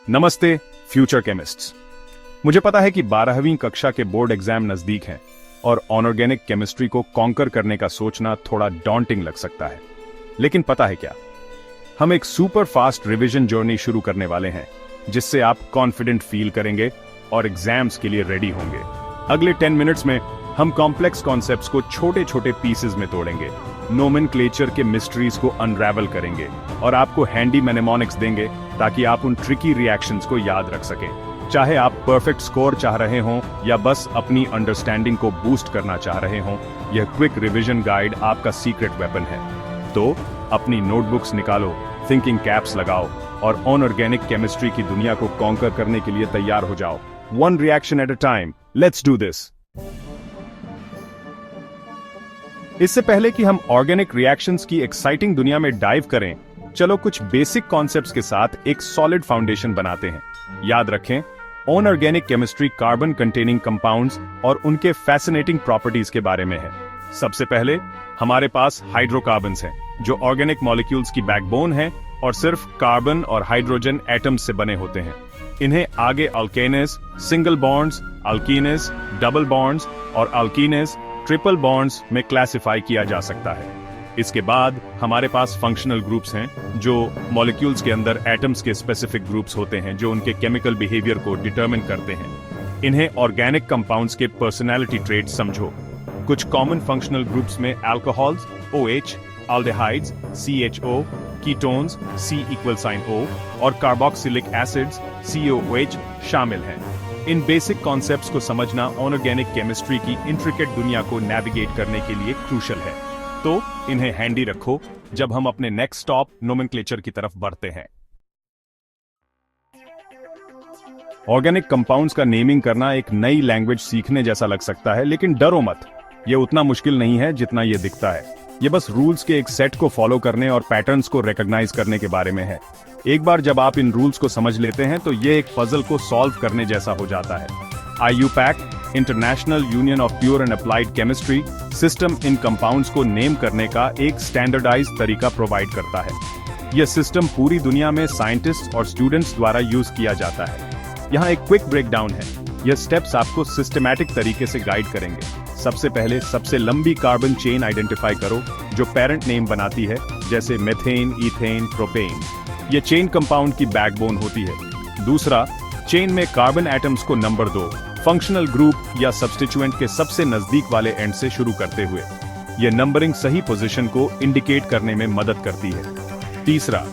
नमस्ते future chemists. मुझे पता है कि 12वीं कक्षा के बोर्ड एग्जाम नजदीक हैं और ऑर्गेनिक केमिस्ट्री को कॉन्कर करने का सोचना थोड़ा डॉन्टिंग लग सकता है, लेकिन पता है क्या, हम एक सुपर फास्ट रिवीजन जर्नी शुरू करने वाले हैं जिससे आप कॉन्फिडेंट फील करेंगे और एग्जाम्स के लिए रेडी होंगे। अगले 10 मिनट्स में हम कॉम्प्लेक्स कॉन्सेप्ट्स को छोटे छोटे पीसेस में तोड़ेंगे, नोमेनक्लेचर के मिस्ट्रीज को अनरैवल करेंगे और आपको हैंडी मेनेमोनिक्स देंगे ताकि आप उन ट्रिकी रिएक्शंस को याद रख सकें। चाहे आप परफेक्ट स्कोर चाह रहे हों या बस अपनी अंडरस्टैंडिंग को बूस्ट करना चाह रहे हों, यह क्विक रिवीजन गाइड आपका सीक्रेट वेपन है। तो अपनी नोटबुक्स निकालो, थिंकिंग कैप्स लगाओ और ऑर्गेनिक केमिस्ट्री की दुनिया को कॉन्कर करने के लिए तैयार हो जाओ। One reaction at a time, let's do this. इससे पहले कि हम ऑर्गेनिक रिएक्शंस की एक्साइटिंग दुनिया में डाइव करें, चलो कुछ बेसिक कॉन्सेप्ट्स के साथ एक सॉलिड फाउंडेशन बनाते हैं। याद रखें, organic chemistry carbon containing compounds और उनके फैसिनेटिंग प्रॉपर्टीज के बारे में है। सबसे पहले हमारे पास हाइड्रोकार्बन्स हैं, जो ऑर्गेनिक मॉलिक्यूल्स की बैकबोन हैं और सिर्फ कार्बन और हाइड्रोजन एटम्स से बने होते हैं। इन्हें आगे alkanes, single bonds, alkenes, double bonds और अल्कीनेस, ट्रिपल बॉन्ड्स में क्लासिफाई किया जा सकता है। इसके बाद हमारे पास फंक्शनल ग्रुप्स हैं, जो मॉलिक्यूल्स के अंदर एटम्स के स्पेसिफिक ग्रुप्स होते हैं जो उनके केमिकल बिहेवियर को डिटरमिन करते हैं। इन्हें ऑर्गेनिक कंपाउंड्स के पर्सनैलिटी ट्रेट्स समझो। कुछ कॉमन फंक्शनल ग्रुप्स में alcohols OH, aldehydes CHO, ketones C=O और कार्बोक्सिलिक एसिड्स COOH शामिल हैं। इन बेसिक कॉन्सेप्ट्स को समझना ऑर्गेनिक केमिस्ट्री की इंट्रिकेट दुनिया को नेविगेट करने के लिए क्रूशल है। तो इन्हें हैंडी रखो जब हम अपने नेक्स्ट स्टॉप नोमेनक्लेचर की तरफ बढ़ते हैं। ऑर्गेनिक कंपाउंड्स का नेमिंग करना एक नई लैंग्वेज सीखने जैसा लग सकता है, लेकिन डरो मत, यह उतना मुश्किल नहीं है जितना यह दिखता है। यह बस रूल्स के एक सेट को फॉलो करने और पैटर्न्स को रिकॉग्नाइज करने के बारे में है। एक बार जब आप इन रूल्स को समझ लेते हैं तो यह एक पजल को सॉल्व करने जैसा हो जाता है। IUPAC, international union of pure and applied chemistry, system in compounds को नेम करने का एक स्टैंडर्डाइज्ड तरीका प्रोवाइड करता है। यह सिस्टम पूरी दुनिया में साइंटिस्ट और स्टूडेंट्स द्वारा यूज किया जाता है। यहाँ एक क्विक ब्रेकडाउन है। यह स्टेप्स आपको सिस्टमैटिक तरीके से गाइड करेंगे। सबसे पहले सबसे लंबी कार्बन चेन आइडेंटिफाई करो जो पेरेंट नेम बनाती है, जैसे मेथेन, इथेन, प्रोपेन। यह चेन कंपाउंड की बैकबोन होती है। दूसरा, चेन में कार्बन एटम्स को नंबर दो, फंक्शनल ग्रुप या सब्स्टिट्यूएंट के सबसे नजदीक वाले एंड से शुरू करते हुए। यह नंबरिंग सही पोजीशन को इंडिकेट करने में मदद करती है। तीसरा,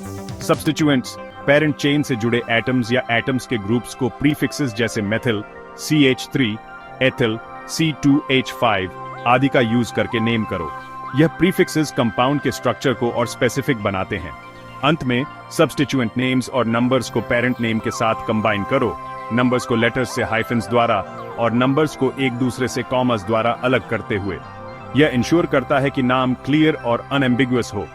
सब्स्टिट्यूएंट्स पेरेंट चेन से जुड़े एटम्स या एटम्स के ग्रुप्स को प्रीफिक्सेस जैसे मेथिल CH3, एथिल C2H5 आदि का यूज करके नेम करो। यह प्रीफिक्सेस कंपाउंड के स्ट्रक्चर को और स्पेसिफिक बनाते हैं। अंत में सब्स्टिट्यूएंट नेम्स और नंबर्स को पेरेंट नेम के साथ कंबाइन करो, नंबर्स को लेटर्स से हाइफन्स द्वारा और नंबर्स को एक दूसरे से कॉमास द्वारा अलग करते हुए। यह इंश्योर करता है कि नाम क्लियर और अनएम्बिगुअस हो।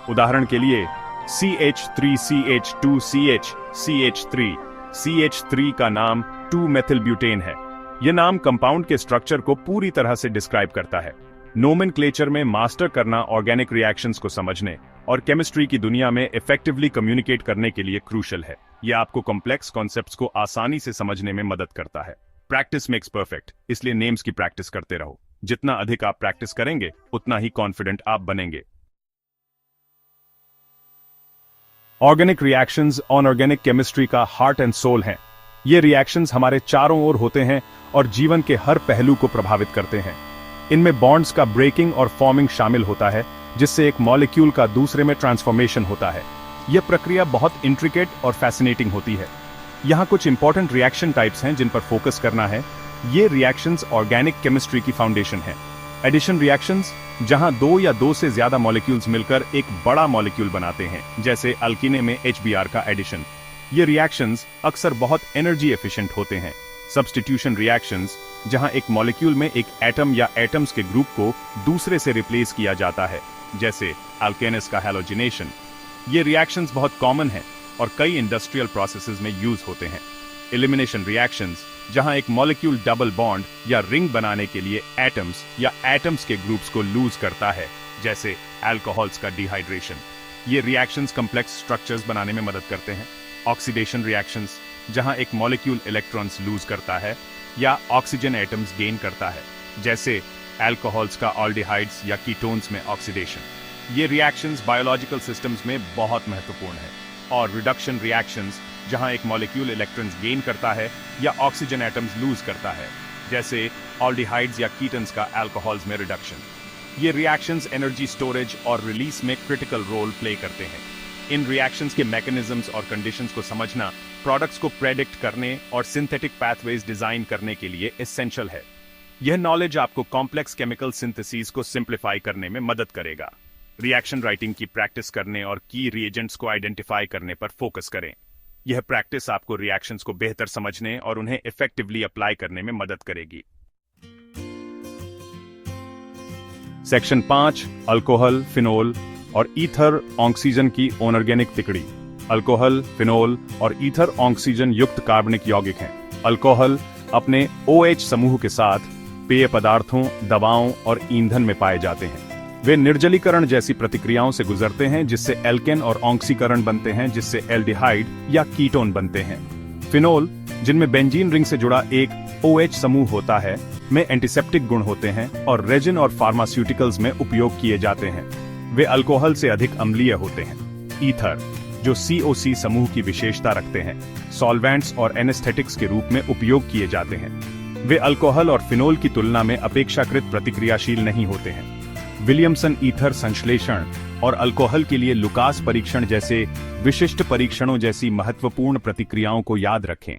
उदाहरण के लिए CH3CH2CH CH3 CH3 का नाम 2-मेथिल ब्यूटेन है। यह नाम कंपाउंड के स्ट्रक्चर को पूरी तरह से डिस्क्राइब करता है। नोमेनक्लेचर में मास्टर करना ऑर्गेनिक रिएक्शंस को समझने और केमिस्ट्री की दुनिया में इफेक्टिवली कम्युनिकेट करने के लिए क्रूशल है। यह आपको कॉम्प्लेक्स कॉन्सेप्ट्स को आसानी से समझने में मदद करता है। प्रैक्टिस मेक्स परफेक्ट, इसलिए नेम्स की प्रैक्टिस करते रहो। जितना अधिक आप प्रैक्टिस करेंगे, उतना ही कॉन्फिडेंट आप बनेंगे। ऑर्गेनिक रिएक्शंस ऑर्गेनिक केमिस्ट्री का हार्ट एंड सोल हैं। ये रिएक्शंस हमारे चारों ओर होते हैं और जीवन के हर पहलू को प्रभावित करते हैं। इनमें बॉन्ड्स का ब्रेकिंग और फॉर्मिंग शामिल होता है, जिससे एक मॉलिक्यूल का दूसरे में ट्रांसफॉर्मेशन होता है। यह प्रक्रिया बहुत इंट्रिकेट और फैसिनेटिंग होती है। यहाँ कुछ इंपॉर्टेंट रिएक्शन टाइप्स हैं जिन पर फोकस करना है। ये रिएक्शंस ऑर्गेनिक केमिस्ट्री की फाउंडेशन है। एडिशन रिएक्शंस, जहां 2 या 2 से ज्यादा मॉलिक्यूल्स मिलकर एक बड़ा मॉलिक्यूल बनाते हैं, जैसे अल्कीने में HBr का एडिशन। ये रिएक्शंस अक्सर बहुत एनर्जी एफिशिएंट होते हैं। सब्स्टिट्यूशन रिएक्शंस, जहां एक मॉलिक्यूल में एक एटम या एटम्स के ग्रुप को दूसरे से रिप्लेस किया जाता है, जैसे अल्केनेस का हैलोजिनेशन। ये रिएक्शंस बहुत कॉमन हैं और कई इंडस्ट्रियल प्रोसेसेस में यूज होते हैं। एलिमिनेशन रिएक्शंस, जहां एक मॉलिक्यूल डबल बॉन्ड या रिंग बनाने के लिए एटम्स या एटम्स के ग्रुप्स को लूज करता है, जैसे अल्कोहल्स का डिहाइड्रेशन। ये रिएक्शंस कॉम्प्लेक्स स्ट्रक्चर्स बनाने में मदद करते हैं। ऑक्सीडेशन रिएक्शंस, जहां एक मॉलिक्यूल इलेक्ट्रॉन्स लूज करता है या ऑक्सीजन एटम्स गेन करता है, जैसे अल्कोहल्स का ऑल्डिहाइड्स या कीटोन्स में ऑक्सीडेशन। ये रिएक्शंस बायोलॉजिकल सिस्टम्स में बहुत महत्वपूर्ण है। और रिडक्शन रिएक्शंस, जहां एक मॉलिक्यूल इलेक्ट्रॉन्स गेन करता है या ऑक्सीजन एटम्स लूज करता है, जैसे ऑल्डिहाइड्स या कीटन्स का अल्कोहल्स में रिडक्शन। ये रिएक्शंस एनर्जी स्टोरेज और रिलीज में क्रिटिकल रोल प्ले करते हैं। इन रिएक्शंस के मैकेनिज्म्स और कंडीशंस को समझना प्रोडक्ट्स को प्रेडिक्ट करने और सिंथेटिक पाथवेज डिजाइन करने के लिए एसेंशियल है। यह नॉलेज आपको कॉम्प्लेक्स केमिकल सिंथेसिस को सिंप्लीफाई करने में मदद करेगा। रिएक्शन राइटिंग की प्रैक्टिस करने और की रिएजेंट्स को आइडेंटिफाई करने पर फोकस करें। यह प्रैक्टिस आपको रिएक्शंस को बेहतर समझने और उन्हें इफेक्टिवली अप्लाई करने में मदद करेगी। सेक्शन 5, अल्कोहल, फिनोल और ईथर ऑक्सीजन की अनऑर्गेनिक तिकड़ी। अल्कोहल, फिनोल और ईथर ऑक्सीजन युक्त कार्बनिक यौगिक हैं। अल्कोहल अपने OH समूह के साथ पेय पदार्थों, दवाओं और ईंधन में पाए जाते हैं। वे निर्जलीकरण जैसी प्रतिक्रियाओं से गुजरते हैं, जिससे एल्केन और ऑक्सीकरण बनते हैं, जिससे एल्डिहाइड या कीटोन बनते हैं। फिनोल, जिनमें बेंजीन रिंग से जुड़ा एक OH समूह होता है, में एंटीसेप्टिक गुण होते हैं और रेजिन और फार्मास्यूटिकल्स में उपयोग किए जाते हैं। वे अल्कोहल से अधिक अम्लीय होते हैं। ईथर, जो COC समूह की विशेषता रखते हैं, सॉल्वेंट्स और एनेस्थेटिक्स के रूप में उपयोग किए जाते हैं। वे अल्कोहल और फिनोल की तुलना में अपेक्षाकृत प्रतिक्रियाशील नहीं होते हैं। विलियमसन ईथर संश्लेषण और अल्कोहल के लिए लुकास परीक्षण जैसे विशिष्ट परीक्षणों जैसी महत्वपूर्ण प्रतिक्रियाओं को याद रखें।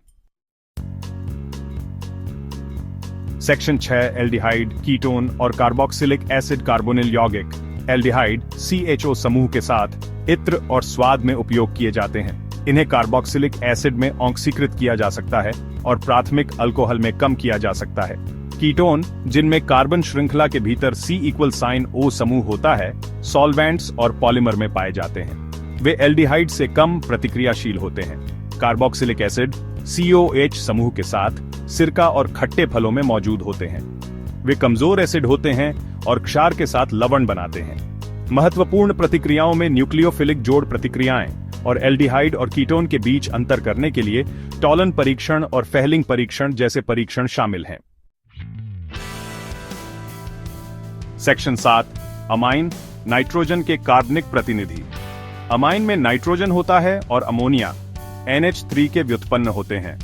सेक्शन 6, एल्डिहाइड, कीटोन और कार्बोक्सिलिक एसिड कार्बोनिल यौगिक। एल्डिहाइड CHO समूह के साथ इत्र और स्वाद में उपयोग किए जाते हैं। इन्हें कार्बोक्सिलिक एसिड में ऑक्सीकृत किया जा सकता है और प्राथमिक अल्कोहल में कम किया जा सकता है। कीटोन, जिनमें कार्बन श्रृंखला के भीतर C=O समूह होता है, सॉल्वेंट्स और पॉलीमर में पाए जाते हैं। वे एल्डिहाइड से कम प्रतिक्रियाशील होते हैं। कार्बोक्सिलिक एसिड COH समूह के साथ सिरका और खट्टे फलों में मौजूद होते हैं। वे कमजोर एसिड होते हैं और क्षार के साथ लवण बनाते हैं। महत्वपूर्ण प्रतिक्रियाओं में न्यूक्लियोफिलिक जोड़ प्रतिक्रियाएं और एल्डिहाइड और कीटोन के बीच अंतर करने के लिए टॉलन परीक्षण और फेहलिंग परीक्षण जैसे परीक्षण शामिल हैं। सेक्शन 7, अमाइन, नाइट्रोजन के कार्बनिक प्रतिनिधि। अमाइन में नाइट्रोजन होता है और अमोनिया NH3 के व्युत्पन्न होते हैं।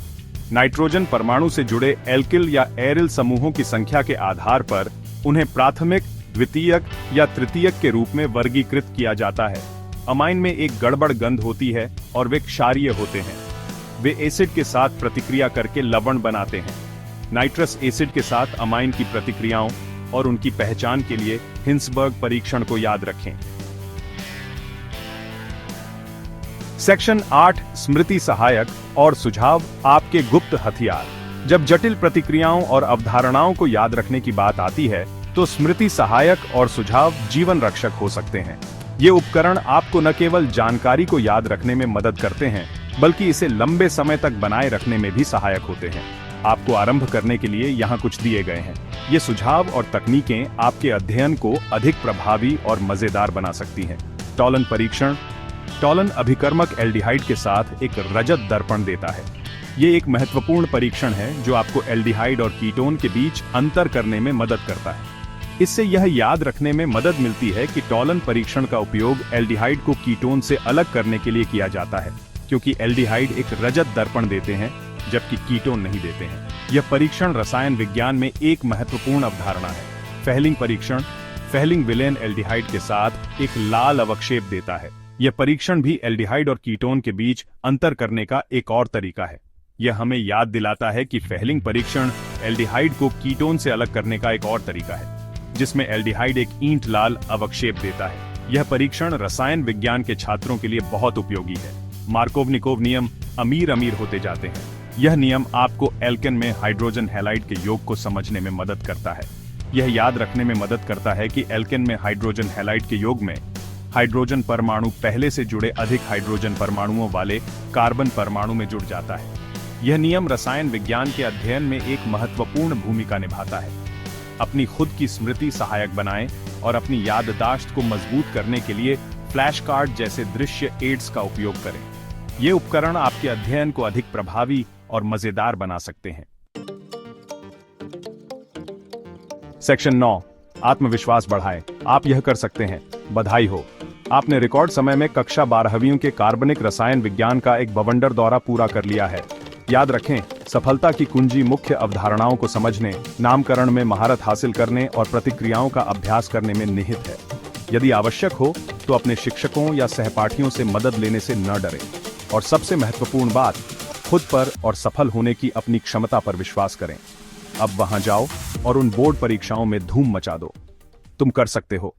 नाइट्रोजन परमाणु से जुड़े एल्किल या एरिल समूहों की संख्या के आधार पर उन्हें प्राथमिक, द्वितीयक या तृतीयक के रूप में वर्गीकृत किया जाता है। अमाइन में एक गड़बड़ गंध होती है और वे क्षारीय होते हैं। वे एसिड के साथ प्रतिक्रिया करके लवण बनाते हैं। नाइट्रस एसिड के साथ अमाइन की प्रतिक्रियाओं और उनकी पहचान के लिए हिंसबर्ग परीक्षण को याद रखें। सेक्शन 8, स्मृति सहायक और सुझाव, आपके गुप्त हथियार। जब जटिल प्रतिक्रियाओं और अवधारणाओं को याद रखने की बात आती है, तो स्मृति सहायक और सुझाव जीवन रक्षक हो सकते हैं। ये उपकरण आपको न केवल जानकारी को याद रखने में मदद करते हैं, बल्कि इसे लंबे समय तक बनाए रखने में भी सहायक होते हैं। आपको आरंभ करने के लिए यहाँ कुछ दिए गए हैं। ये सुझाव और तकनीकें आपके अध्ययन को अधिक प्रभावी और मजेदार बना सकती हैं। टॉलन परीक्षण। टॉलन अभिकर्मक एल्डिहाइड के साथ एक रजत दर्पण देता है। ये एक महत्वपूर्ण परीक्षण है जो आपको एल्डिहाइड और कीटोन के बीच अंतर करने में मदद करता है। इससे यह याद रखने में मदद मिलती है कि टॉलन परीक्षण का उपयोग एल्डिहाइड को कीटोन से अलग करने के लिए किया जाता है, क्योंकि एल्डिहाइड एक रजत दर्पण देते हैं जबकि कीटोन नहीं देते हैं। यह परीक्षण रसायन विज्ञान में एक महत्वपूर्ण अवधारणा है। फेहलिंग परीक्षण। फेहलिंग विलेन एल्डिहाइड के साथ एक लाल अवक्षेप देता है। यह परीक्षण भी एल्डिहाइड और कीटोन के बीच अंतर करने का एक और तरीका है। यह हमें याद दिलाता है कि फेहलिंग परीक्षण एल्डिहाइड को कीटोन से अलग करने का एक और तरीका है, जिसमें एल्डिहाइड एक ईंट लाल अवक्षेप देता है। यह परीक्षण रसायन विज्ञान के छात्रों के लिए बहुत उपयोगी है। मार्कोव-निकोव नियम अमीर अमीर होते जाते हैं। यह नियम आपको एल्केन में हाइड्रोजन हैलाइड के योग को समझने में मदद करता है। यह याद रखने में मदद करता है कि एल्केन में हाइड्रोजन हैलाइड के योग में हाइड्रोजन परमाणु पहले से जुड़े अधिक हाइड्रोजन परमाणुओं वाले कार्बन परमाणु में जुड़ जाता है। यह नियम रसायन विज्ञान के अध्ययन में एक महत्वपूर्ण भूमिका निभाता है। अपनी खुद की स्मृति सहायक बनाएं और अपनी याददाश्त को मजबूत करने के लिए फ्लैश कार्ड जैसे दृश्य एड्स का उपयोग करें। ये उपकरण आपके अध्ययन को अधिक प्रभावी और मजेदार बना सकते हैं। सेक्शन 9, आत्मविश्वास बढ़ाएं। आप यह कर सकते हैं। बधाई हो, आपने रिकॉर्ड समय में कक्षा 12वीं के कार्बनिक रसायन विज्ञान का एक बवंडर दौरा पूरा कर लिया है। याद रखें, सफलता की कुंजी मुख्य अवधारणाओं को समझने, नामकरण में महारत हासिल करने और प्रतिक्रियाओं का अभ्यास करने में निहित है। यदि आवश्यक हो तो अपने शिक्षकों या सहपाठियों से मदद लेने से न डरें। और सबसे महत्वपूर्ण बात, खुद पर और सफल होने की अपनी क्षमता पर विश्वास करें। अब वहां जाओ और उन बोर्ड परीक्षाओं में धूम मचा दो। तुम कर सकते हो।